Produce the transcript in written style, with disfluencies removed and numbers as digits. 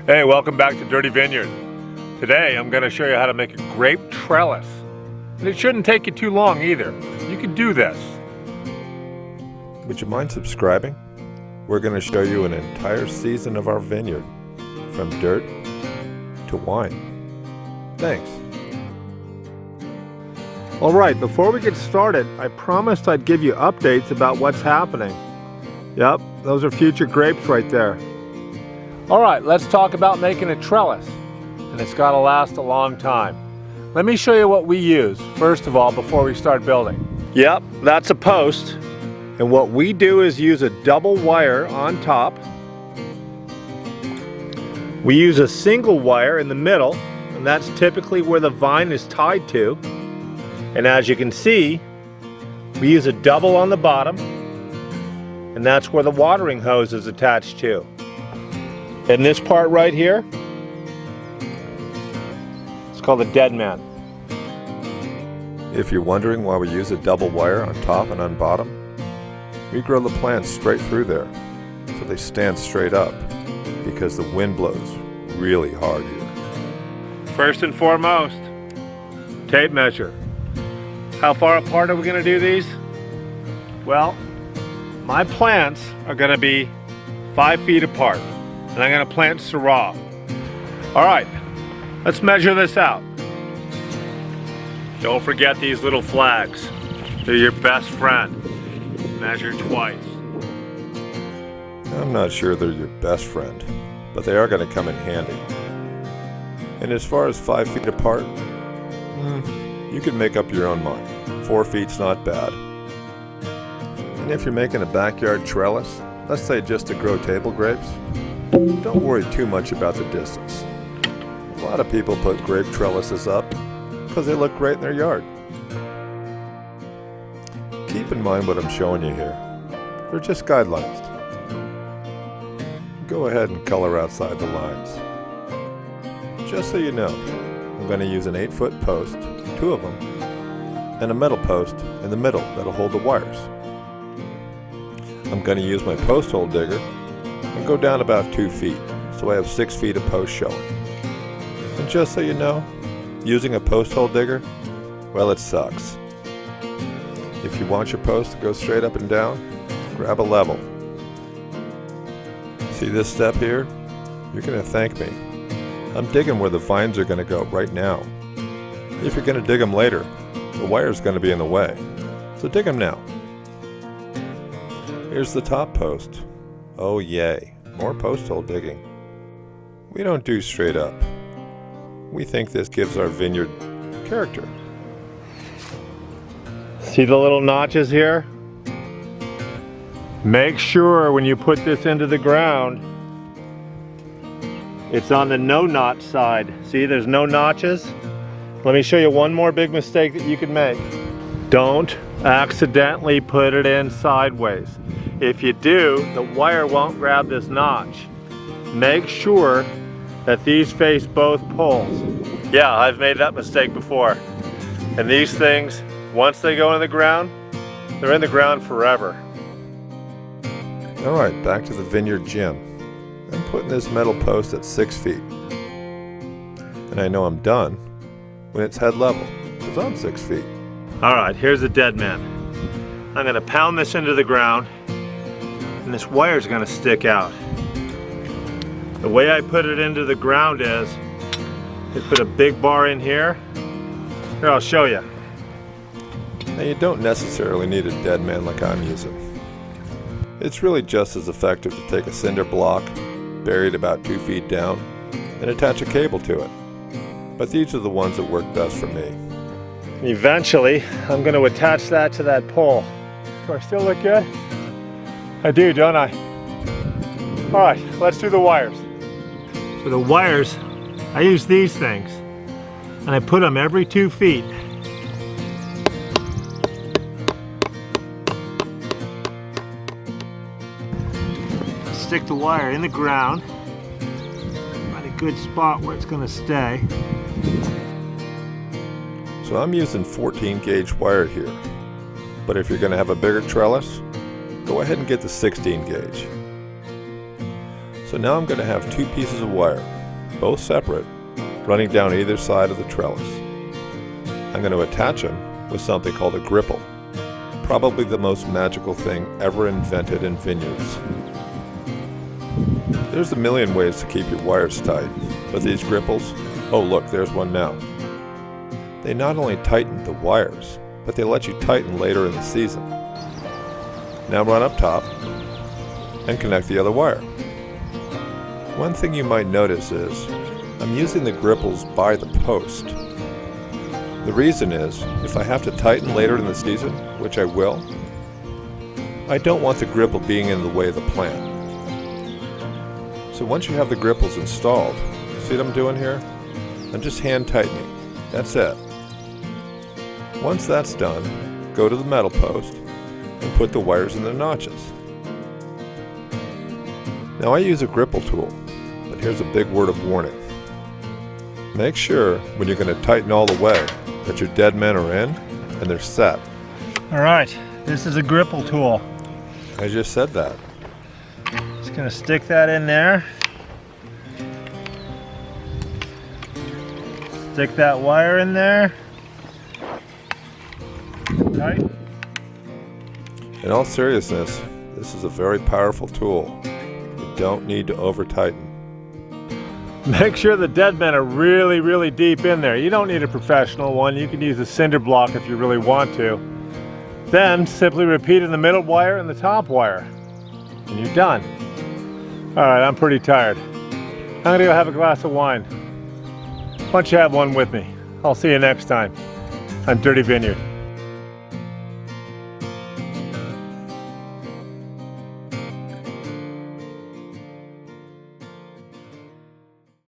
Hey, welcome back to Dirty Vineyard. Today I'm going to show you how to make a grape trellis. And it shouldn't take you too long either. You can do this. Would you mind subscribing? We're going to show you an entire season of our vineyard, from dirt to wine. Thanks. Alright, before we get started, I promised I'd give you updates about what's happening. Yep, those are future grapes right there. Alright, let's talk about making a trellis. And it's got to last a long time. Let me show you what we use, first of all, before we start building. Yep, that's a post. And what we do is use a double wire on top. We use a single wire in the middle, and that's typically where the vine is tied to. And as you can see, we use a double on the bottom, and that's where the watering hose is attached to. And this part right here, it's called a Deadman. If you're wondering why we use a double wire on top and on bottom, we grow the plants straight through there, so they stand straight up, because the wind blows really hard here. First and foremost, tape measure. How far apart are we going to do these? Well, my plants are going to be 5 feet apart, and I'm going to plant Syrah. All right, let's measure this out. Don't forget these little flags. They're your best friend. Measure twice. I'm not sure they're your best friend, but they are going to come in handy. And as far as 5 feet apart, you can make up your own mind. 4 feet's not bad. And if you're making a backyard trellis, let's say just to grow table grapes, don't worry too much about the distance. A lot of people put grape trellises up because they look great in their yard. Keep in mind what I'm showing you here. They're just guidelines. Go ahead and color outside the lines. Just so you know, I'm going to use an 8-foot post, 2 of them, and a metal post in the middle that'll hold the wires. I'm going to use my post hole digger and go down about 2 feet, so I have 6 feet of post showing. And just so you know, using a post hole digger, well, it sucks. If you want your post to go straight up and down, grab a level. See this step here? You're going to thank me. I'm digging where the vines are going to go right now. If you're going to dig them later, the wire's going to be in the way, so dig them now. Here's the top post. Oh yay, more post hole digging. We don't do straight up. We think this gives our vineyard character. See the little notches here? Make sure when you put this into the ground, it's on the no notch side. See, there's no notches. Let me show you one more big mistake that you can make. Don't accidentally put it in sideways. If you do, the wire won't grab this notch. Make sure that these face both poles. Yeah, I've made that mistake before. And these things, once they go in the ground, they're in the ground forever. Alright, back to the vineyard gym. I'm putting this metal post at 6 feet. And I know I'm done when it's head level, because I'm 6 feet. Alright, here's the Deadman. I'm going to pound this into the ground, and this wire is going to stick out. The way I put it into the ground is, I put a big bar in here. Here, I'll show you. Now you don't necessarily need a Deadman like I'm using. It's really just as effective to take a cinder block, bury it about 2 feet down, and attach a cable to it. But these are the ones that work best for me. Eventually, I'm going to attach that to that pole. Do I still look good? I do, don't I? Alright, let's do the wires. For the wires, I use these things, and I put them every 2 feet. Stick the wire in the ground, find a good spot where it's going to stay. So I'm using 14 gauge wire here, but if you're going to have a bigger trellis, go ahead and get the 16 gauge. So now I'm going to have two pieces of wire, both separate, running down either side of the trellis. I'm going to attach them with something called a gripple, probably the most magical thing ever invented in vineyards. There's a million ways to keep your wires tight, but these gripples, oh look, there's one now. They not only tighten the wires, but they let you tighten later in the season. Now run up top and connect the other wire. One thing you might notice is I'm using the gripples by the post. The reason is, if I have to tighten later in the season, which I will, I don't want the gripple being in the way of the plant. So once you have the gripples installed, see what I'm doing here? I'm just hand tightening. That's it. Once that's done, go to the metal post and put the wires in the notches. Now I use a gripple tool, but here's a big word of warning. Make sure when you're going to tighten all the way that your Deadman are in and they're set. All right, this is a gripple tool. I just said that. Just gonna stick that in there. Stick that wire in there. Right. In all seriousness, this is a very powerful tool. You don't need to over tighten. Make sure the Deadmen are really, really deep in there. You don't need a professional one. You can use a cinder block if you really want to. Then simply repeat in the middle wire and the top wire, and you're done. All right, I'm pretty tired. I'm gonna go have a glass of wine. Why don't you have one with me? I'll see you next time on Dirty Vineyard.